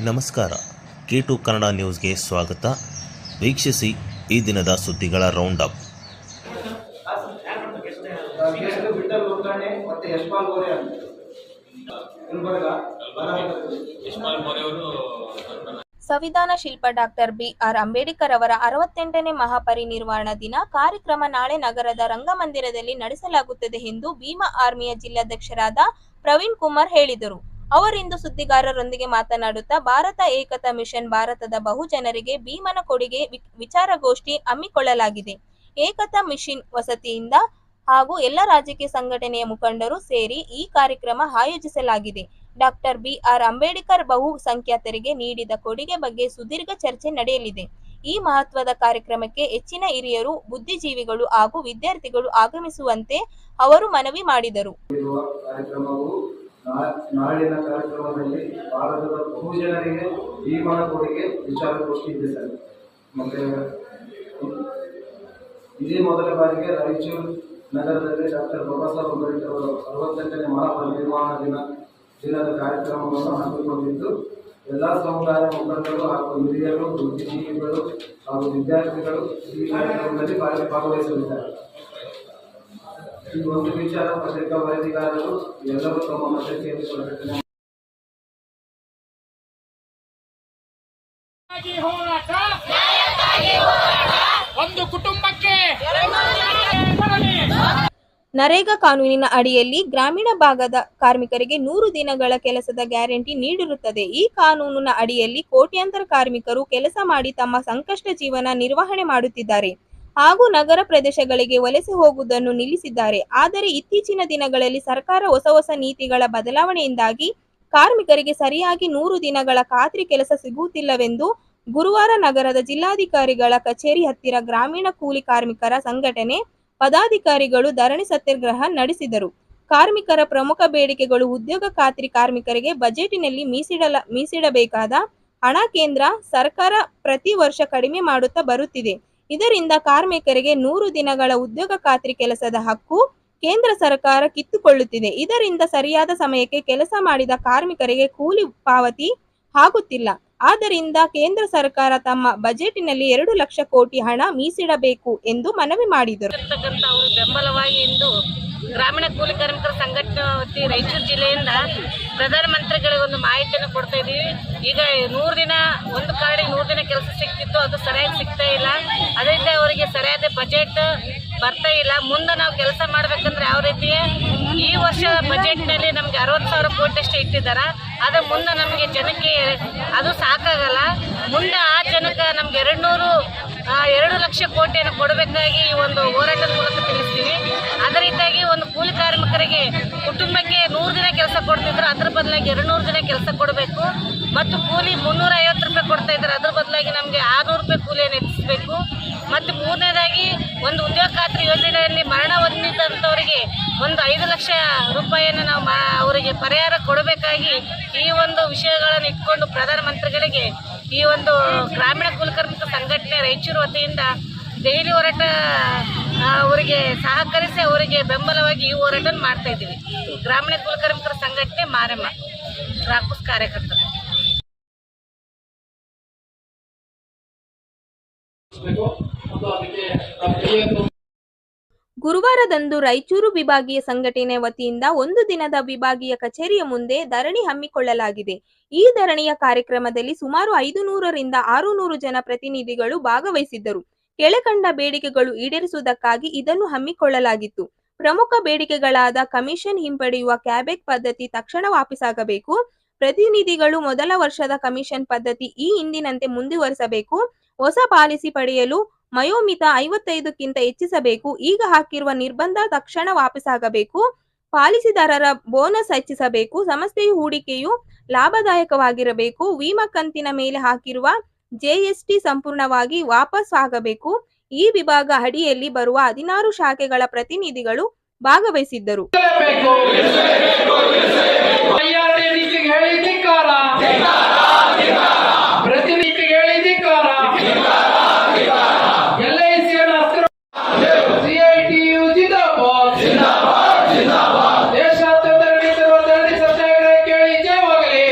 ನಮಸ್ಕಾರ. K2 ಕನ್ನಡ ನ್ಯೂಸ್ಗೆ ಸ್ವಾಗತ. ವೀಕ್ಷಿಸಿ ಈ ದಿನದ ಸುದ್ದಿಗಳ ರೌಂಡ್ ಅಪ್. ಸಂವಿಧಾನ ಶಿಲ್ಪ ಡಾಕ್ಟರ್ ಬಿ.ಆರ್. ಅಂಬೇಡ್ಕರ್ ಅವರ 68ನೇ ಮಹಾಪರಿನಿರ್ವಾಣ ದಿನ ಕಾರ್ಯಕ್ರಮ ನಾಳೆ ನಗರದ ರಂಗಮಂದಿರದಲ್ಲಿ ನಡೆಸಲಾಗುತ್ತದೆ ಎಂದು ಭೀಮಾ ಆರ್ಮಿಯ ಜಿಲ್ಲಾಧ್ಯಕ್ಷರಾದ ಪ್ರವೀಣ್ ಕುಮಾರ್ ಹೇಳಿದರು. ಅವರಿಂದು ಸುದ್ದಿಗಾರರೊಂದಿಗೆ ಮಾತನಾಡುತ್ತಾ, ಭಾರತ ಏಕತಾ ಮಿಷನ್ ಭಾರತದ ಬಹುಜನರಿಗೆ ಭೀಮನ ಕೊಡುಗೆ ವಿಚಾರಗೋಷ್ಠಿ ಹಮ್ಮಿಕೊಳ್ಳಲಾಗಿದೆ. ಏಕತಾ ಮಿಷನ್ ವಸತಿಯಿಂದ ಹಾಗೂ ಎಲ್ಲ ರಾಜಕೀಯ ಸಂಘಟನೆಯ ಮುಖಂಡರು ಸೇರಿ ಈ ಕಾರ್ಯಕ್ರಮ ಆಯೋಜಿಸಲಾಗಿದೆ. Doctor B R. ಅಂಬೇಡ್ಕರ್ ಬಹುಸಂಖ್ಯಾತರಿಗೆ ನೀಡಿದ ಕೊಡುಗೆ ಬಗ್ಗೆ ಸುದೀರ್ಘ ಚರ್ಚೆ ನಡೆಯಲಿದೆ. ಈ ಮಹತ್ವದ ಕಾರ್ಯಕ್ರಮಕ್ಕೆ ಹೆಚ್ಚಿನ ಹಿರಿಯರು, ಬುದ್ಧಿಜೀವಿಗಳು ಹಾಗೂ ವಿದ್ಯಾರ್ಥಿಗಳು ಆಗಮಿಸುವಂತೆ ಅವರು ಮನವಿ ಮಾಡಿದರು. ನಾಳಿನ ಕಾರ್ಯಕ್ರಮದಲ್ಲಿ ಭಾರತದ ಬಹುಜನರಿಗೆ ಭೀಮನ ಕೊಡುಗೆ ವಿಚಾರಗೋಷ್ಠಿ ಇದೆ ಸರ್. ಮತ್ತೆ ಇದೇ ಮೊದಲ ಬಾರಿಗೆ ರಾಯಚೂರು ನಗರದಲ್ಲಿ ಡಾಕ್ಟರ್ ಬಾಬಾ ಸಾಹೇಬ್ ಅಂಬೇಡ್ಕರ್ ಅವರ 68ನೇ ಮಹಾಪರಿನಿರ್ವಾಣ ದಿನದ ಕಾರ್ಯಕ್ರಮವನ್ನು ಹಮ್ಮಿಕೊಂಡಿದ್ದು, ಎಲ್ಲ ಸಮುದಾಯ ಮುಖಂಡರು ಹಾಗೂ ಹಿರಿಯರು, ಬುದ್ಧಿಜೀವಿಗಳು ಹಾಗೂ ವಿದ್ಯಾರ್ಥಿಗಳು ಈ ಕಾರ್ಯಕ್ರಮದಲ್ಲಿ ಭಾಗವಹಿಸಲಿದ್ದಾರೆ. ಈ ಒಂದು ವಿಚಾರ ಪತ್ರಿಕಾ ವರದಿಗಾರರು ಎಲ್ಲರೂ ತಮ್ಮ ಮತಕ್ಕೆ ಪ್ರಕಟಣೆ ಒಂದು ಕುಟುಂಬಕ್ಕೆ ನರೇಗಾ ಕಾನೂನಿನ ಅಡಿಯಲ್ಲಿ ಗ್ರಾಮೀಣ ಭಾಗದ ಕಾರ್ಮಿಕರಿಗೆ 100 ದಿನಗಳ ಕೆಲಸದ ಗ್ಯಾರಂಟಿ ನೀಡಿರುತ್ತದೆ. ಈ ಕಾನೂನಿನ ಅಡಿಯಲ್ಲಿ ಕೋಟ್ಯಾಂತರ ಕಾರ್ಮಿಕರು ಕೆಲಸ ಮಾಡಿ ತಮ್ಮ ಸಂಕಷ್ಟ ಜೀವನ ನಿರ್ವಹಣೆ ಮಾಡುತ್ತಿದ್ದಾರೆ ಹಾಗೂ ನಗರ ಪ್ರದೇಶಗಳಿಗೆ ವಲಸೆ ಹೋಗುವುದನ್ನು ನಿಲ್ಲಿಸಿದ್ದಾರೆ. ಆದರೆ ಇತ್ತೀಚಿನ ದಿನಗಳಲ್ಲಿ ಸರ್ಕಾರ ಹೊಸ ನೀತಿಗಳ ಬದಲಾವಣೆಯಿಂದಾಗಿ ಕಾರ್ಮಿಕರಿಗೆ ಸರಿಯಾಗಿ 100 ದಿನಗಳ ಖಾತ್ರಿ ಕೆಲಸ ಸಿಗುತ್ತಿಲ್ಲವೆಂದು ಗುರುವಾರ ನಗರದ ಜಿಲ್ಲಾಧಿಕಾರಿಗಳ ಕಚೇರಿ ಹತ್ತಿರ ಗ್ರಾಮೀಣ ಕೂಲಿ ಕಾರ್ಮಿಕರ ಸಂಘಟನೆ ಪದಾಧಿಕಾರಿಗಳು ಧರಣಿ ಸತ್ಯಾಗ್ರಹ ನಡೆಸಿದರು. ಕಾರ್ಮಿಕರ ಪ್ರಮುಖ ಬೇಡಿಕೆಗಳು: ಉದ್ಯೋಗ ಖಾತ್ರಿ, ಕಾರ್ಮಿಕರಿಗೆ ಬಜೆಟ್ನಲ್ಲಿ ಮೀಸಲಿಡಬೇಕಾದ ಹಣ ಕೇಂದ್ರ ಸರ್ಕಾರ ಪ್ರತಿ ವರ್ಷ ಕಡಿಮೆ ಮಾಡುತ್ತಾ ಬರುತ್ತಿದೆ. ಇದರಿಂದ ಕಾರ್ಮಿಕರಿಗೆ 100 ದಿನಗಳ ಉದ್ಯೋಗ ಖಾತ್ರಿ ಕೆಲಸದ ಹಕ್ಕು ಕೇಂದ್ರ ಸರ್ಕಾರ ಕಿತ್ತುಕೊಳ್ಳುತ್ತಿದೆ. ಇದರಿಂದ ಸರಿಯಾದ ಸಮಯಕ್ಕೆ ಕೆಲಸ ಮಾಡಿದ ಕಾರ್ಮಿಕರಿಗೆ ಕೂಲಿ ಪಾವತಿ ಆಗುತ್ತಿಲ್ಲ. ಆದ್ದರಿಂದ ಕೇಂದ್ರ ಸರ್ಕಾರ ತಮ್ಮ ಬಜೆಟ್ನಲ್ಲಿ 2 ಲಕ್ಷ ಕೋಟಿ ಹಣ ಮೀಸಲಿಡಬೇಕು ಎಂದು ಮನವಿ ಮಾಡಿದರು. ಅವರು ಬೆಂಬಲವಾಗಿ ಇಂದು ಗ್ರಾಮೀಣ ಕೂಲಿ ಕಾರ್ಮಿಕರ ಸಂಘಟನೆ ವತಿ ರಾಯಚೂರು ಜಿಲ್ಲೆಯಿಂದ ಪ್ರಧಾನಮಂತ್ರಿಗಳಿಗೆ ಒಂದು ಮಾಹಿತಿಯನ್ನು ಕೊಡ್ತಾ ಇದ್ದೀವಿ. ಈಗ 100 ದಿನ ಒಂದು ಕಾರ್ಡಿಗೆ 100 ದಿನ ಕೆಲಸ ಸಿಗ್ತಿತ್ತು, ಅದು ಸರಿಯಾಗಿ ಸಿಗ್ತಾ ಇಲ್ಲ. ಅದರಿಂದ ಅವರಿಗೆ ಸರಿಯಾದ ಬಜೆಟ್ ಬರ್ತಾ ಇಲ್ಲ. ಮುಂದೆ ನಾವು ಕೆಲಸ ಮಾಡ್ಬೇಕಂದ್ರೆ ಯಾವ ರೀತಿ ಈ ವರ್ಷ ಬಜೆಟ್ನಲ್ಲಿ ನಮ್ಗೆ 60,000 ಕೋಟಿ ಅಷ್ಟೇ ಇಟ್ಟಿದ್ದಾರೆ. ಅದು ಮುಂದೆ ನಮಗೆ ಜನಕ್ಕೆ ಅದು ಸಾಕಾಗಲ್ಲ. ಮುಂದೆ ಆ ಜನಕ್ಕೆ ನಮ್ಗೆ 2 ಲಕ್ಷ ಕೋಟಿಯನ್ನು ಕೊಡಬೇಕಾಗಿ ಈ ಒಂದು ಹೋರಾಟದ ಮೂಲಕ ತಿಳಿಸ್ತೀವಿ. ಅದರಿಂದಾಗಿ ಒಂದು ಕೂಲಿ ಕಾರ್ಮಿಕರಿಗೆ ಕುಟುಂಬಕ್ಕೆ 100 ದಿನ ಕೆಲಸ ಕೊಡ್ತಿದ್ರು, ಅದ್ರ ಬದಲಾಗಿ 200 ದಿನ ಕೆಲಸ ಕೊಡಬೇಕು. ಮತ್ತು ಕೂಲಿ 350 ರೂಪಾಯಿ ಕೊಡ್ತಾ ಇದ್ದಾರೆ, ಅದ್ರ ಬದಲಾಗಿ ನಮಗೆ 600 ರೂಪಾಯಿ ಕೂಲಿಯನ್ನು ಹೆಚ್ಚಿಸಬೇಕು. ಮತ್ತು ಮೂರನೇದಾಗಿ ಒಂದು ಉದ್ಯೋಗ ಖಾತ್ರಿ ಯೋಜನೆಯಲ್ಲಿ ಮರಣ ಹೊಂದಿದಂಥವರಿಗೆ ಒಂದು 5 ಲಕ್ಷ ರೂಪಾಯಿಯನ್ನು ನಾವು ಅವರಿಗೆ ಪರಿಹಾರ ಕೊಡಬೇಕಾಗಿ ಈ ಒಂದು ವಿಷಯಗಳನ್ನು ಇಟ್ಕೊಂಡು ಪ್ರಧಾನಮಂತ್ರಿಗಳಿಗೆ ಈ ಒಂದು ಗ್ರಾಮೀಣ ಕೂಲಿ ಕಾರ್ಮಿಕ ಸಂಘಟನೆ ರಾಯಚೂರು ವತಿಯಿಂದ ದೆಹಲಿ ಹೋರಾಟ ಅವರಿಗೆ ಸಹಕರಿಸಿ ಅವರಿಗೆ ಬೆಂಬಲವಾಗಿ ಈ ಹೋರಾಟ ಮಾಡ್ತಾ ಇದ್ದೀವಿ. ಗ್ರಾಮೀಣ ಕೂಲಿ ಕಾರ್ಮಿಕರ ಸಂಘಟನೆ ಮಾರಮ್ಮ ರಾಕೂಸ್ ಕಾರ್ಯಕರ್ತರು. ಗುರುವಾರದಂದು ರಾಯಚೂರು ವಿಭಾಗೀಯ ಸಂಘಟನೆ ವತಿಯಿಂದ 1 ದಿನದ ವಿಭಾಗೀಯ ಕಚೇರಿಯ ಮುಂದೆ ಧರಣಿ ಹಮ್ಮಿಕೊಳ್ಳಲಾಗಿದೆ. ಈ ಧರಣಿಯ ಕಾರ್ಯಕ್ರಮದಲ್ಲಿ ಸುಮಾರು 500 ರಿಂದ 600 ಜನ ಪ್ರತಿನಿಧಿಗಳು ಭಾಗವಹಿಸಿದ್ದರು. ಕೆಳಕಂಡ ಬೇಡಿಕೆಗಳು ಈಡೇರಿಸುವುದಕ್ಕಾಗಿ ಇದನ್ನು ಹಮ್ಮಿಕೊಳ್ಳಲಾಗಿತ್ತು. ಪ್ರಮುಖ ಬೇಡಿಕೆಗಳಾದ ಕಮಿಷನ್ ಹಿಂಪಡೆಯುವ ಕ್ಯಾಬೆಕ್ ಪದ್ಧತಿ ತಕ್ಷಣ ವಾಪಸಾಗಬೇಕು, ಪ್ರತಿನಿಧಿಗಳು ಮೊದಲ ವರ್ಷದ ಕಮಿಷನ್ ಪದ್ಧತಿ ಈ ಹಿಂದಿನಂತೆ ಮುಂದುವರಿಸಬೇಕು, ಹೊಸ ಪಾಲಿಸಿ ಪಡೆಯಲು ವಯೋಮಿತ 55ಕ್ಕಿಂತ ಹೆಚ್ಚಿಸಬೇಕು, ಈಗ ಹಾಕಿರುವ ನಿರ್ಬಂಧ ತಕ್ಷಣ ವಾಪಸಾಗಬೇಕು, ಪಾಲಿಸಿದಾರರ ಬೋನಸ್ ಹೆಚ್ಚಿಸಬೇಕು, ಸಂಸ್ಥೆಯ ಹೂಡಿಕೆಯು ಲಾಭದಾಯಕವಾಗಿರಬೇಕು, ವಿಮಾ ಕಂತಿನ ಮೇಲೆ ಹಾಕಿರುವ ಜಿಎಸ್ಟಿ ಸಂಪೂರ್ಣವಾಗಿ ವಾಪಸ್ ಆಗಬೇಕು. ಈ ವಿಭಾಗ ಅಡಿಯಲ್ಲಿ ಬರುವ 16 ಶಾಖೆಗಳ ಪ್ರತಿನಿಧಿಗಳು ಭಾಗವಹಿಸಿದ್ದರು. ದೇಶಾದ್ಯಂತ ನಡೆಯುತ್ತಿರುವ ಧರಣಿ ಸತ್ಯಾಗ್ರಹ ಕೇಳಿ ಜಯವಾಗಲಿ.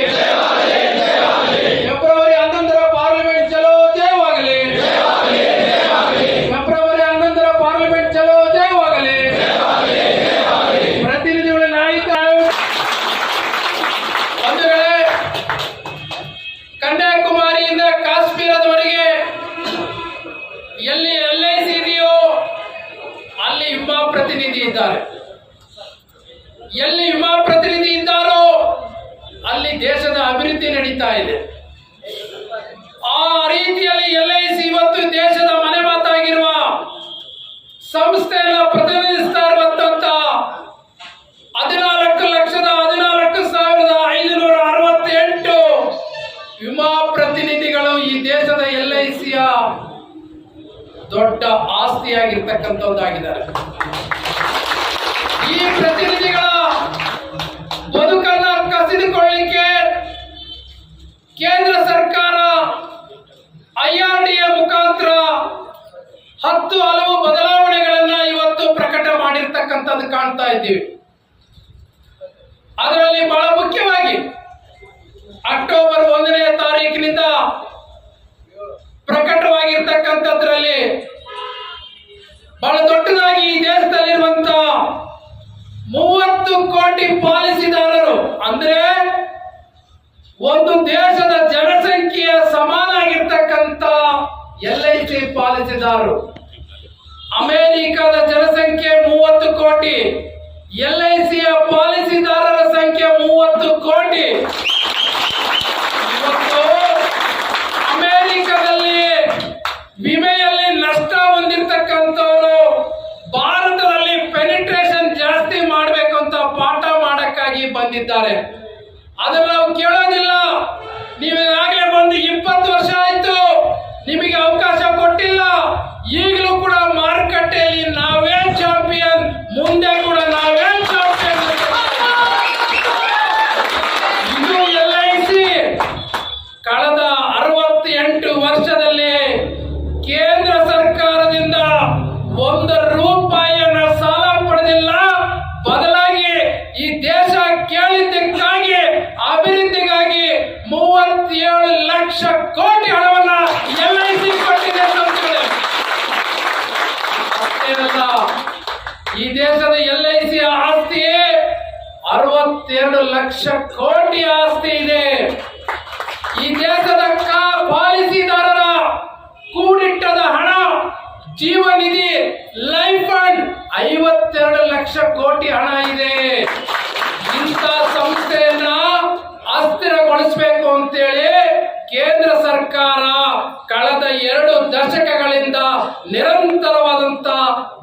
ಪ್ರತಿನಿಧಿ ಇದ್ದಾರೆ. ಎಲ್ಲಿ ವಿಮಾ ಪ್ರತಿನಿಧಿ ಇದ್ದಾರೋ ಅಲ್ಲಿ ದೇಶದ ಅಭಿವೃದ್ಧಿ ನಡೀತಾ ಇದೆ. ಆ ರೀತಿಯಲ್ಲಿ LIC ಇವತ್ತು ದೇಶದ ಮನೆ ಮಾತಾಗಿರುವ ಸಂಸ್ಥೆಯನ್ನು ಪ್ರತಿನಿಧಿಸ್ತಾ ಇರುವಂತ 14,14,568 ವಿಮಾ ಪ್ರತಿನಿಧಿಗಳು ಈ ದೇಶದ LICಯ ದೊಡ್ಡ ಆಸ್ತಿಯಾಗಿರ್ತಕ್ಕಂಥದ್ದಾಗಿದ್ದಾರೆ. ಈ ಪ್ರತಿನಿಧಿಗಳ ಬದುಕನ್ನ ಕಸಿದುಕೊಳ್ಳಲಿಕ್ಕೆ ಕೇಂದ್ರ ಸರ್ಕಾರ IRDA ಮುಖಾಂತರ 10 ಹಲವು ಬದಲಾವಣೆಗಳನ್ನ ಇವತ್ತು ಪ್ರಕಟ ಮಾಡಿರ್ತಕ್ಕಂಥದ್ದು ಕಾಣ್ತಾ ಇದ್ದೀವಿ. ಅದರಲ್ಲಿ ಬಹಳ ಮುಖ್ಯವಾಗಿ ಅಕ್ಟೋಬರ್ 1ನೇ ತಾರೀಕಿನಿಂದ ಪ್ರಕಟವಾಗಿರ್ತಕ್ಕಂಥದ್ರಲ್ಲಿ ಬಹಳ ದೊಡ್ಡದಾಗಿ ಈ ದೇಶದಲ್ಲಿರುವಂತ 30 ಕೋಟಿ ಪಾಲಿಸಿದಾರರು, ಅಂದ್ರೆ ಒಂದು ದೇಶದ ಜನಸಂಖ್ಯೆಯ ಸಮಾನ ಆಗಿರ್ತಕ್ಕಂಥ LIC ಪಾಲಿಸಿದಾರರು. ಅಮೆರಿಕದ ಜನಸಂಖ್ಯೆ 30 ಕೋಟಿ, LICಯ ಪಾಲಿಸಿದಾರರ ಸಂಖ್ಯೆ 30 ಕೋಟಿ. ಇವತ್ತು ಅಮೆರಿಕದಲ್ಲಿ ವಿಮೆಯಲ್ಲಿ ನಷ್ಟ ಹೊಂದಿರತಕ್ಕಂಥವರು ಭಾರತದಲ್ಲಿ ಪೆನಿಟ್ರೇಷನ್ ಜಾಸ್ತಿ ಮಾಡಬೇಕು ಅಂತ ಪಾಠ ಮಾಡಕ್ಕಾಗಿ ಬಂದಿದ್ದಾರೆ. ಅದನ್ನು ನಾವು ಕೇಳೋದಿಲ್ಲ. ನೀವೀಗಾಗಲೇ ಬಂದು 20 ವರ್ಷ ಆಯ್ತು, ನಿಮಗೆ ಅವಕಾಶ ಕೊಟ್ಟಿಲ್ಲ. ಈಗಲೂ ಕೂಡ ಮಾರುಕಟ್ಟೆಯಲ್ಲಿ ನಾವೇ ಚಾಂಪಿಯನ್, ಮುಂದೆ ಕೂಡ ನಾವೇ ಚಾಂಪಿಯನ್. ಇದು LIC ಕಳೆದ 68 ವರ್ಷದಲ್ಲಿ ಕೇಂದ್ರ ಸರ್ಕಾರದಿಂದ 1 ರೂಪಾಯಿಯನ್ನ ಸಾಲ ಪಡೆದಿಲ್ಲ. ಬದಲಾಗಿ ಈ ದೇಶ ಕೇಳಿದ್ದಕ್ಕಾಗಿ ಅಭಿವೃದ್ಧಿಗಾಗಿ 37 ಲಕ್ಷ ಕೋಟಿ ಹಣವನ್ನ LIC ಕೊಟ್ಟಿದೆ ಸಂಸ್ಥೆ. ಅಷ್ಟೇನಲ್ಲ, ಈ ದೇಶದ LICಯ ಆಸ್ತಿ 62 ಲಕ್ಷ ಕೋಟಿ ಆಸ್ತಿ ಇದೆ. ಈ ದೇಶದ ಪಾಲಿಸಿದಾರರ ಕೂಡಿಟ್ಟದ ಹಣ, ಜೀವನಿಧಿ, ಲೈಫ್ ಫಂಡ್ 52 ಲಕ್ಷ ಕೋಟಿ ಹಣ ಇದೆ. ಇಂಥ ಸಂಸ್ಥೆಯನ್ನ ಅಸ್ಥಿರಗೊಳಿಸಬೇಕು ಅಂತೇಳಿ ಕೇಂದ್ರ ಸರ್ಕಾರ ಕಳೆದ 2 ದಶಕಗಳಿಂದ ನಿರಂತರವಾದಂತ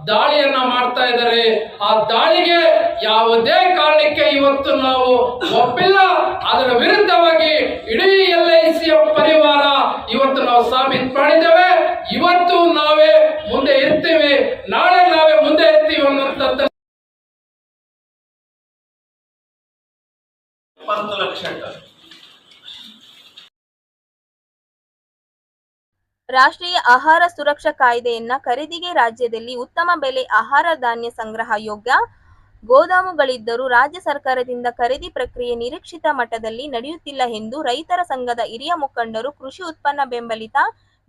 ದಾಳಿಯನ್ನ ಮಾಡ್ತಾ ಇದ್ದಾರೆ. ಆ ದಾಳಿಗೆ ಯಾವುದೇ ಕಾರಣಕ್ಕೆ ಇವತ್ತು ನಾವು ಒಪ್ಪಿಲ್ಲ. ಅದರ ವಿರುದ್ಧವಾಗಿ ಇಡೀ LICಯ ಪರಿವಾರ ಇವತ್ತು ನಾವು ಸಾಬೀತು ಮಾಡಿದ್ದೇವೆ. ಇವತ್ತು ನಾವೇ ಮುಂದೆ ಇರ್ತೀವಿ, ನಾಳೆ ನಾವೇ ಮುಂದೆ ಇರ್ತೀವಿ ಅನ್ನುವಂಥದ್ದು. 20 ಲಕ್ಷ ಟನ್. ರಾಷ್ಟ್ರೀಯ ಆಹಾರ ಸುರಕ್ಷಾ ಕಾಯ್ದೆಯನ್ನ ಖರೀದಿಗೆ ರಾಜ್ಯದಲ್ಲಿ ಉತ್ತಮ ಬೆಲೆ ಆಹಾರ ಧಾನ್ಯ ಸಂಗ್ರಹ ಯೋಗ್ಯ ಗೋದಾಮುಗಳಿದ್ದರೂ ರಾಜ್ಯ ಸರ್ಕಾರದಿಂದ ಖರೀದಿ ಪ್ರಕ್ರಿಯೆ ನಿರೀಕ್ಷಿತ ಮಟ್ಟದಲ್ಲಿ ನಡೆಯುತ್ತಿಲ್ಲ ಎಂದು ರೈತರ ಸಂಘದ ಹಿರಿಯ ಮುಖಂಡರು, ಕೃಷಿ ಉತ್ಪನ್ನ ಬೆಂಬಲಿತ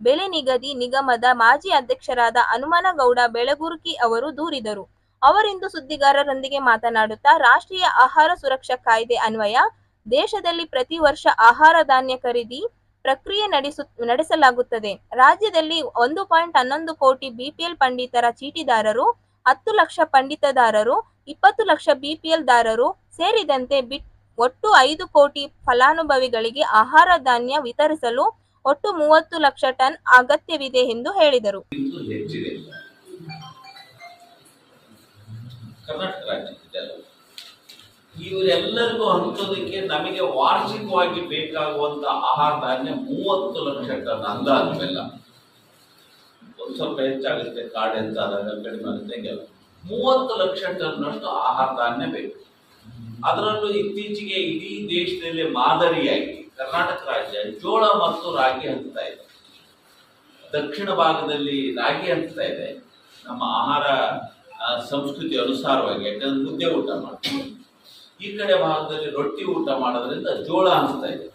ಬೆಲೆ ನಿಗದಿ ನಿಗಮದ ಮಾಜಿ ಅಧ್ಯಕ್ಷರಾದ ಹನುಮನಗೌಡ ಬೆಳಗುರ್ಕಿ ಅವರು ದೂರಿದರು. ಅವರಿಂದು ಸುದ್ದಿಗಾರರೊಂದಿಗೆ ಮಾತನಾಡುತ್ತಾ, ರಾಷ್ಟ್ರೀಯ ಆಹಾರ ಸುರಕ್ಷಾ ಕಾಯ್ದೆ ಅನ್ವಯ ದೇಶದಲ್ಲಿ ಪ್ರತಿ ವರ್ಷ ಆಹಾರ ಧಾನ್ಯ ಖರೀದಿ ಪ್ರಕ್ರಿಯೆ ನಡೆಸಲಾಗುತ್ತದೆ. ರಾಜ್ಯದಲ್ಲಿ 1.11 ಕೋಟಿ BPL ಪಂಡಿತರ ಚೀಟಿದಾರರು, 10 ಲಕ್ಷ ಪಂಡಿತದಾರರು, 20 ಲಕ್ಷ BPL ದಾರರು ಸೇರಿದಂತೆ ಒಟ್ಟು 5 ಕೋಟಿ ಫಲಾನುಭವಿಗಳಿಗೆ ಆಹಾರ ಧಾನ್ಯ ವಿತರಿಸಲು ಒಟ್ಟು 30 ಲಕ್ಷ ಟನ್ ಅಗತ್ಯವಿದೆ ಎಂದು ಹೇಳಿದರು. ಕರ್ನಾಟಕ ರಾಜ್ಯದಲ್ಲಿ ಇವರೆಲ್ಲರಿಗೂ ಹಂಚೋದಕ್ಕೆ ನಮಗೆ ವಾರ್ಷಿಕವಾಗಿ ಬೇಕಾಗುವಂತ ಆಹಾರ ಧಾನ್ಯ 30 ಲಕ್ಷ ಟನ್ ಅಂದಾಜು ಬೆಲ್ಲ. ಒಂದು ಸ್ವಲ್ಪ ಹೆಚ್ಚಾಗುತ್ತೆ, ಕಾಡು ಹೆಚ್ಚಾದಾಗ ಕಡಿಮೆ ಆಗುತ್ತೆ. 30 ಲಕ್ಷ ಟನ್ನಷ್ಟು ಆಹಾರ ಧಾನ್ಯ ಬೇಕು. ಅದರಲ್ಲೂ ಇತ್ತೀಚೆಗೆ ಇಡೀ ದೇಶದಲ್ಲಿ ಮಾದರಿಯಾಗಿ ಕರ್ನಾಟಕ ರಾಜ್ಯ ಜೋಳ ಮತ್ತು ರಾಗಿ ಹಂಚ್ತಾ ಇದೆ. ದಕ್ಷಿಣ ಭಾಗದಲ್ಲಿ ರಾಗಿ ಹಂಚ್ತಾ ಇದೆ. ನಮ್ಮ ಆಹಾರ ಸಂಸ್ಕೃತಿ ಅನುಸಾರವಾಗಿ, ಯಾಕಂದ್ರೆ ಮುದ್ದೆ ಊಟ ಮಾಡ್ತೀವಿ. ಈ ಕಡೆ ಭಾಗದಲ್ಲಿ ರೊಟ್ಟಿ ಊಟ ಮಾಡೋದ್ರಿಂದ ಜೋಳ ಹಂಚ್ತಾ ಇದೆ.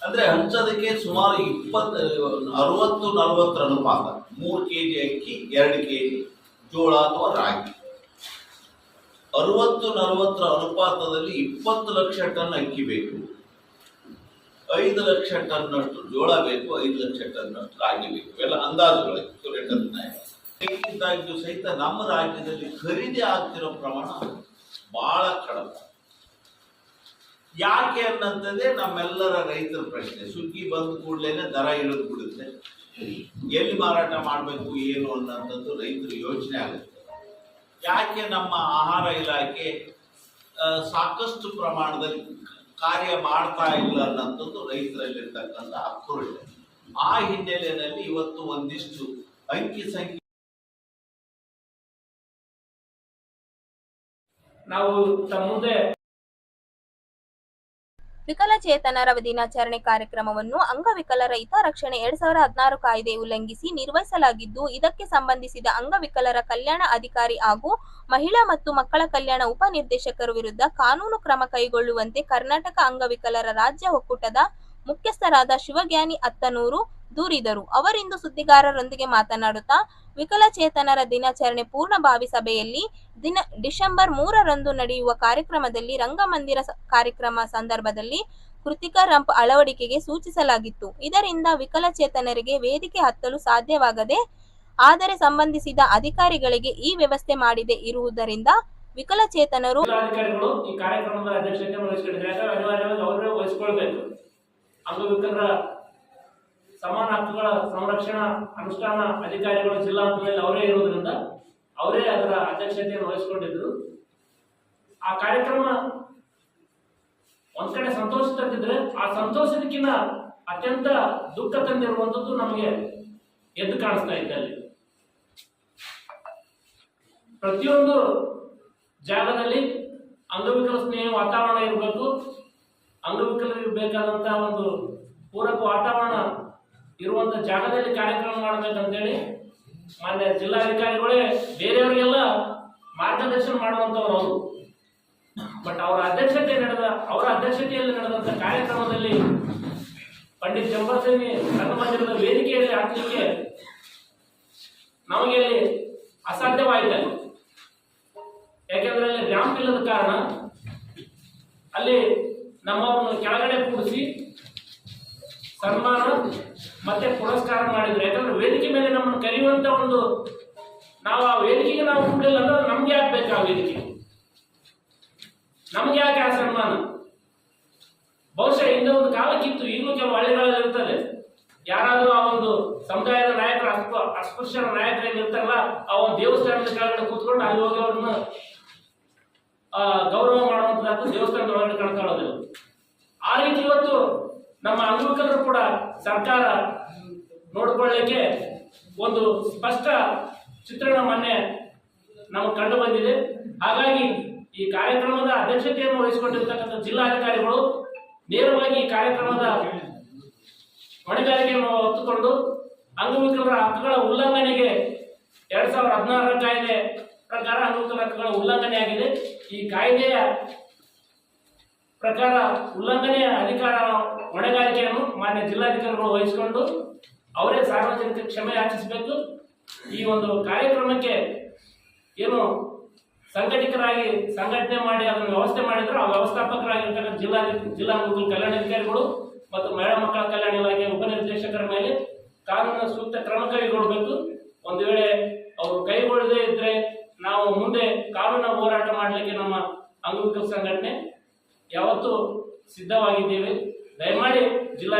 ಅಂದ್ರೆ ಹಂಚೋದಕ್ಕೆ ಸುಮಾರು 60-40 ಅನುಪಾತ. 3 kg ಅಕ್ಕಿ, 2 kg ಜೋಳ ಅಥವಾ ರಾಗಿ. 60-40 ಅನುಪಾತದಲ್ಲಿ 20 ಲಕ್ಷ ಟನ್ ಅಕ್ಕಿ ಬೇಕು, 5 ಲಕ್ಷ ಟನ್ನಷ್ಟು ಜೋಳ ಬೇಕು, 5 ಲಕ್ಷ ಟನ್ನಷ್ಟು ರಾಗಿ ಬೇಕು. ಇವೆಲ್ಲ ಅಂದಾಜುಗಳು. ಇದ್ದಾಗ್ಯೂ ಸಹಿತ ನಮ್ಮ ರಾಜ್ಯದಲ್ಲಿ ಖರೀದಿ ಆಗ್ತಿರೋ ಪ್ರಮಾಣ ಬಹಳ ಕಡಿಮೆ. ಯಾಕೆ ಅನ್ನಂತದೇ ನಮ್ಮೆಲ್ಲರ ರೈತರ ಪ್ರಶ್ನೆ. ಸುಗ್ಗಿ ಬಂದ ಕೂಡಲೇ ದರ ಇಳಿದು ಬಿಡುತ್ತೆ, ಎಲ್ಲಿ ಮಾರಾಟ ಮಾಡಬೇಕು ಏನು ಅನ್ನೋಂಥದ್ದು ರೈತರು ಯೋಚನೆ ಆಗುತ್ತೆ. ಯಾಕೆ ನಮ್ಮ ಆಹಾರ ಇಲಾಖೆ ಸಾಕಷ್ಟು ಪ್ರಮಾಣದಲ್ಲಿ ಕಾರ್ಯ ಮಾಡ್ತಾ ಇಲ್ಲ ಅನ್ನೋಂಥದ್ದು ರೈತರಲ್ಲಿರ್ತಕ್ಕಂಥ ಆಕ್ರೋಶ. ಆ ಹಿನ್ನೆಲೆಯಲ್ಲಿ ಇವತ್ತು ಒಂದಿಷ್ಟು ಅಂಕಿ ಸಂಖ್ಯೆ ನಾವು ತಮ್ಮ ಮುಂದೆ ವಿಕಲಚೇತನರ ದಿನಾಚರಣೆ ಕಾರ್ಯಕ್ರಮವನ್ನು ಅಂಗವಿಕಲರ ಹಿತರಕ್ಷಣೆ 2016 ಕಾಯ್ದೆ ಉಲ್ಲಂಘಿಸಿ ನಿರ್ವಹಿಸಲಾಗಿದ್ದು, ಇದಕ್ಕೆ ಸಂಬಂಧಿಸಿದ ಅಂಗವಿಕಲರ ಕಲ್ಯಾಣ ಅಧಿಕಾರಿ ಹಾಗೂ ಮಹಿಳಾ ಮತ್ತು ಮಕ್ಕಳ ಕಲ್ಯಾಣ ಉಪನಿರ್ದೇಶಕರ ವಿರುದ್ಧ ಕಾನೂನು ಕ್ರಮ ಕೈಗೊಳ್ಳುವಂತೆ ಕರ್ನಾಟಕ ಅಂಗವಿಕಲರ ರಾಜ್ಯ ಒಕ್ಕೂಟದ ಮುಖ್ಯಸ್ಥರಾದ ಶಿವಜ್ಞಾನಿ ಅತ್ತನೂರು ದೂರಿದರು. ಅವರಿಂದು ಸುದ್ದಿಗಾರರೊಂದಿಗೆ ಮಾತನಾಡುತ್ತಾ, ವಿಕಲಚೇತನರ ದಿನಾಚರಣೆ ಪೂರ್ಣಭಾವಿ ಸಭೆಯಲ್ಲಿ ಡಿಸೆಂಬರ್ 3ರಂದು ನಡೆಯುವ ಕಾರ್ಯಕ್ರಮದಲ್ಲಿ ರಂಗಮಂದಿರ ಕಾರ್ಯಕ್ರಮ ಸಂದರ್ಭದಲ್ಲಿ ಕೃತಿಕಾ ರಂಪ್ ಅಳವಡಿಕೆಗೆ ಸೂಚಿಸಲಾಗಿತ್ತು. ಇದರಿಂದ ವಿಕಲಚೇತನರಿಗೆ ವೇದಿಕೆ ಹತ್ತಲು ಸಾಧ್ಯವಾಗದೆ, ಆದರೆ ಸಂಬಂಧಿಸಿದ ಅಧಿಕಾರಿಗಳಿಗೆ ಈ ವ್ಯವಸ್ಥೆ ಮಾಡದೆ ಇರುವುದರಿಂದ ವಿಕಲಚೇತನರು ಜಿಲ್ಲಾಧಿಕಾರಿಗಳು ಈ ಕಾರ್ಯಕ್ರಮದ ಅಧ್ಯಕ್ಷತೆ ವಹಿಸಿಕೊಂಡಿದ್ದಾರೆ. ಅನಿವಾರ್ಯವಾಗಿ ಅವರೇ ವಹಿಸಿಕೊಳ್ಬೇಕು. ಅಂಗವಿಕಲರ ಸಮಾನ ಹಕ್ಕುಗಳ ಸಂರಕ್ಷಣಾ ಅನುಷ್ಠಾನ ಅಧಿಕಾರಿಗಳು ಜಿಲ್ಲಾ ಹಂತದಲ್ಲಿ ಅವರೇ ಇರುವುದರಿಂದ ಅವರೇ ಅದರ ಅಧ್ಯಕ್ಷತೆಯನ್ನು ವಹಿಸಿಕೊಂಡಿದ್ರು. ಆ ಕಾರ್ಯಕ್ರಮ ಒಂದ್ ಕಡೆ ಸಂತೋಷ ತಂದಿದ್ರೆ, ಆ ಸಂತೋಷದಕ್ಕಿಂತ ಅತ್ಯಂತ ದುಃಖ ತಂದಿರುವಂತದ್ದು ನಮಗೆ ಎದ್ದು ಕಾಣಿಸ್ತಾ ಇದೆ. ಅಲ್ಲಿ ಪ್ರತಿಯೊಂದು ಜಾಗದಲ್ಲಿ ಅಂಗವಿಕಲ ಸ್ನೇಹಿ ವಾತಾವರಣ ಇರಬೇಕು. ಅಂಗವಿಕಲರಿಗೆ ಬೇಕಾದಂತಹ ಒಂದು ಪೂರಕ ವಾತಾವರಣ ಇರುವಂತ ಜಾಗದಲ್ಲಿ ಕಾರ್ಯಕ್ರಮ ಮಾಡಬೇಕಂತೇಳಿ ಮಾನ್ಯ ಜಿಲ್ಲಾಧಿಕಾರಿಗಳೇ ಬೇರೆಯವರಿಗೆಲ್ಲ ಮಾರ್ಗದರ್ಶನ ಮಾಡುವಂತವ್ರು ಅವರು. ಬಟ್ ಅವರ ಅಧ್ಯಕ್ಷತೆಯಲ್ಲಿ ನಡೆದಂತ ಕಾರ್ಯಕ್ರಮದಲ್ಲಿ ಪಂಡಿತ್ ಜಂಬರ್ ಸಿಂಗ್ ರಂಗಮಂದಿರದ ವೇದಿಕೆಯಲ್ಲಿ ಹಾಕಲಿಕ್ಕೆ ನಮಗೆ ಅಲ್ಲಿ ಅಸಾಧ್ಯವಾಯಿತು. ಯಾಕೆಂದ್ರೆ ಅಲ್ಲಿ ರ್ಯಾಂಪ್ ಇಲ್ಲದ ಕಾರಣ ಅಲ್ಲಿ ನಮ್ಮವ್ರನ್ನ ಕೆಳಗಡೆ ಕೂಡಿಸಿ ಸನ್ಮಾನ ಮತ್ತೆ ಪುರಸ್ಕಾರ ಮಾಡಿದ್ರು. ಯಾಕಂದ್ರೆ ವೇದಿಕೆ ಮೇಲೆ ನಮ್ಮನ್ನು ಕರೆಯುವಂತ ಒಂದು ನಾವು ಆ ವೇದಿಕೆಗೆ ನಾವು ಕೂಡಲಿಲ್ಲ ಅಂದ್ರೆ ನಮ್ಗೆ ಯಾಕೆ ಬೇಕು ಆ ವೇದಿಕೆ, ನಮ್ಗೆ ಯಾಕೆ ಆ ಸನ್ಮಾನ? ಬಹುಶಃ ಹಿಂದೆ ಒಂದು ಕಾಲಕ್ಕಿತ್ತು, ಈಗಲೂ ಕೆಲವು ಹಳ್ಳಿಗಳಲ್ಲಿ ಇರ್ತದೆ. ಯಾರಾದ್ರೂ ಆ ಒಂದು ಸಮುದಾಯದ ನಾಯಕರು ಅಸ್ಪೃಶ್ಯರ ನಾಯಕರು ಏನಿರ್ತಾರಲ್ಲ, ಆ ಒಂದು ದೇವಸ್ಥಾನದ ಕೆಳಗಡೆ ಕೂತ್ಕೊಂಡು ಅಲ್ಲಿ ಹೋಗಿ ಅವ್ರನ್ನ ಗೌರವ ಮಾಡುವಂತದ್ದು ದೇವಸ್ಥಾನದ ಒಳಗಡೆ ಕಣ್ಕೊಳ್ಳೋದಿಲ್ಲ. ಆ ರೀತಿ ಇವತ್ತು ನಮ್ಮ ಅಂಗವಿಕಲರು ಕೂಡ ಸರ್ಕಾರ ನೋಡಿಕೊಳ್ಳಲಿಕ್ಕೆ ಒಂದು ಸ್ಪಷ್ಟ ಚಿತ್ರಣ ಮೊನ್ನೆ ನಮಗೆ ಕಂಡು ಬಂದಿದೆ. ಹಾಗಾಗಿ ಈ ಕಾರ್ಯಕ್ರಮದ ಅಧ್ಯಕ್ಷತೆಯನ್ನು ವಹಿಸಿಕೊಂಡಿರ್ತಕ್ಕಂಥ ಜಿಲ್ಲಾಧಿಕಾರಿಗಳು ನೇರವಾಗಿ ಈ ಕಾರ್ಯಕ್ರಮದ ಹೊಣೆಗಾರಿಕೆಯನ್ನು ಹೊತ್ತುಕೊಂಡು ಅಂಗವಿಕಲರ ಹಕ್ಕುಗಳ ಉಲ್ಲಂಘನೆಗೆ 2016 ಕಾಯ್ದೆ ಪ್ರಕಾರ ಅಂಗವಿಕಲರ ಹಕ್ಕುಗಳ ಉಲ್ಲಂಘನೆ ಆಗಿದೆ. ಈ ಕಾಯ್ದೆಯ ಪ್ರಕಾರ ಉಲ್ಲಂಘನೆಯ ಅಧಿಕಾರ ಹೊಣೆಗಾರಿಕೆಯನ್ನು ಮಾನ್ಯ ಜಿಲ್ಲಾಧಿಕಾರಿಗಳು ವಹಿಸಿಕೊಂಡು ಅವರೇ ಸಾರ್ವಜನಿಕ ಕ್ಷಮೆ ಯಾಚಿಸಬೇಕು. ಈ ಒಂದು ಕಾರ್ಯಕ್ರಮಕ್ಕೆ ಏನು ಸಂಘಟಕರಾಗಿ ಸಂಘಟನೆ ಮಾಡಿ ಅದನ್ನು ವ್ಯವಸ್ಥೆ ಮಾಡಿದ್ರು, ಆ ವ್ಯವಸ್ಥಾಪಕರಾಗಿರ್ತಕ್ಕಂಥ ಜಿಲ್ಲಾ ಅಂಗವಿಕಲ ಕಲ್ಯಾಣಾಧಿಕಾರಿಗಳು ಮತ್ತು ಮಹಿಳಾ ಮಕ್ಕಳ ಕಲ್ಯಾಣ ಇಲಾಖೆ ಉಪನಿರ್ದೇಶಕರ ಮೇಲೆ ಕಾನೂನಿನ ಸೂಕ್ತ ಕ್ರಮ ಕೈಗೊಳ್ಳಬೇಕು. ಒಂದು ವೇಳೆ ಅವರು ಕೈಗೊಳ್ಳದೇ ಇದ್ರೆ ನಾವು ಮುಂದೆ ಕಾನೂನಿನ ಹೋರಾಟ ಮಾಡಲಿಕ್ಕೆ ನಮ್ಮ ಅಂಗವಿಕಲ ಸಂಘಟನೆ ಯಾವತ್ತೂ ಸಿದ್ಧವಾಗಿದ್ದೇವೆ. ದಯಮಾಡಿ ಜಿಲ್ಲಾ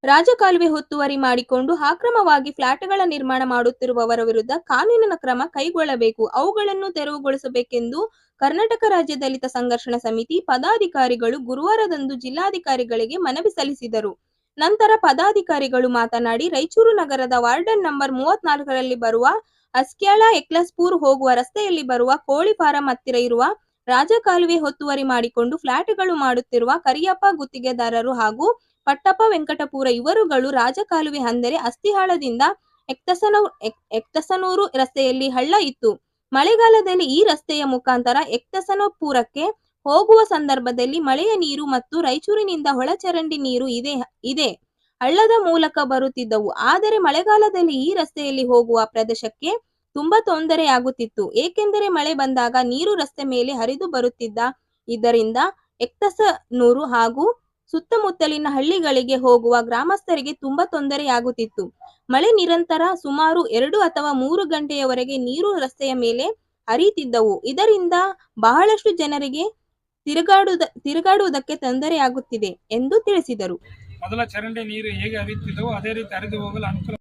ರಾಜಕಾಲುವೆ ಒತ್ತುವರಿ ಮಾಡಿಕೊಂಡು ಅಕ್ರಮವಾಗಿ ಫ್ಲಾಟ್ಗಳ ನಿರ್ಮಾಣ ಮಾಡುತ್ತಿರುವವರ ವಿರುದ್ಧ ಕಾನೂನಿನ ಕ್ರಮ ಕೈಗೊಳ್ಳಬೇಕು, ಅವುಗಳನ್ನು ತೆರವುಗೊಳಿಸಬೇಕೆಂದು ಕರ್ನಾಟಕ ರಾಜ್ಯ ದಲಿತ ಸಂಘರ್ಷಣ ಸಮಿತಿ ಪದಾಧಿಕಾರಿಗಳು ಗುರುವಾರದಂದು ಜಿಲ್ಲಾಧಿಕಾರಿಗಳಿಗೆ ಮನವಿ ಸಲ್ಲಿಸಿದರು. ನಂತರ ಪದಾಧಿಕಾರಿಗಳು ಮಾತನಾಡಿ, ರಾಯಚೂರು ನಗರದ ವಾರ್ಡ್ ನಂಬರ್ 34ರಲ್ಲಿ ಬರುವ ಅಸ್ಕ್ಯಾಳ ಎಕ್ಲಸ್ಪೂರ್ ಹೋಗುವ ರಸ್ತೆಯಲ್ಲಿ ಬರುವ ಕೋಳಿ ಫಾರಂ ಹತ್ತಿರ ಇರುವ ರಾಜಕಾಲುವೆ ಒತ್ತುವರಿ ಮಾಡಿಕೊಂಡು ಫ್ಲಾಟ್ಗಳು ಮಾಡುತ್ತಿರುವ ಕರಿಯಪ್ಪ ಗುತ್ತಿಗೆದಾರರು ಹಾಗೂ ಪಟ್ಟಪ್ಪ ವೆಂಕಟಪುರ ಇವರುಗಳು ರಾಜಕಾಲುವೆ ಅಂದರೆ ಅಸ್ತಿಹಾಳದಿಂದ ಎಕ್ತಸನೂರು ರಸ್ತೆಯಲ್ಲಿ ಹಳ್ಳ ಇತ್ತು. ಮಳೆಗಾಲದಲ್ಲಿ ಈ ರಸ್ತೆಯ ಮುಖಾಂತರ ಎಕ್ತಸನಪುರಕ್ಕೆ ಹೋಗುವ ಸಂದರ್ಭದಲ್ಲಿ ಮಳೆಯ ನೀರು ಮತ್ತು ರಾಯಚೂರಿನಿಂದ ಒಳಚರಂಡಿ ನೀರು ಇದೆ ಹಳ್ಳದ ಮೂಲಕ ಬರುತ್ತಿದ್ದವು. ಆದರೆ ಮಳೆಗಾಲದಲ್ಲಿ ಈ ರಸ್ತೆಯಲ್ಲಿ ಹೋಗುವ ಪ್ರದೇಶಕ್ಕೆ ತುಂಬಾ ತೊಂದರೆಯಾಗುತ್ತಿತ್ತು. ಏಕೆಂದರೆ ಮಳೆ ಬಂದಾಗ ನೀರು ರಸ್ತೆ ಮೇಲೆ ಹರಿದು ಬರುತ್ತಿದ್ದ. ಇದರಿಂದ ಎಕ್ತಸನೂರು ಹಾಗೂ ಸುತ್ತಮುತ್ತಲಿನ ಹಳ್ಳಿಗಳಿಗೆ ಹೋಗುವ ಗ್ರಾಮಸ್ಥರಿಗೆ ತುಂಬಾ ತೊಂದರೆಯಾಗುತ್ತಿತ್ತು. ಮಳೆ ನಿರಂತರ ಸುಮಾರು 2 ಅಥವಾ 3 ಗಂಟೆಯವರೆಗೆ ನೀರು ರಸ್ತೆಯ ಮೇಲೆ ಹರಿಯುತ್ತಿದ್ದವು. ಇದರಿಂದ ಬಹಳಷ್ಟು ಜನರಿಗೆ ತಿರುಗಾಡುವುದಕ್ಕೆ ತೊಂದರೆಯಾಗುತ್ತಿದೆ ಎಂದು ತಿಳಿಸಿದರು. ಮೊದಲ ಚರಂಡಿ ನೀರು ಹೇಗೆ ಹರಿಯುತ್ತಿದ್ದವೋ ಅದೇ ರೀತಿ ಹರಿದು ಹೋಗಲು ಅನುಕೂಲ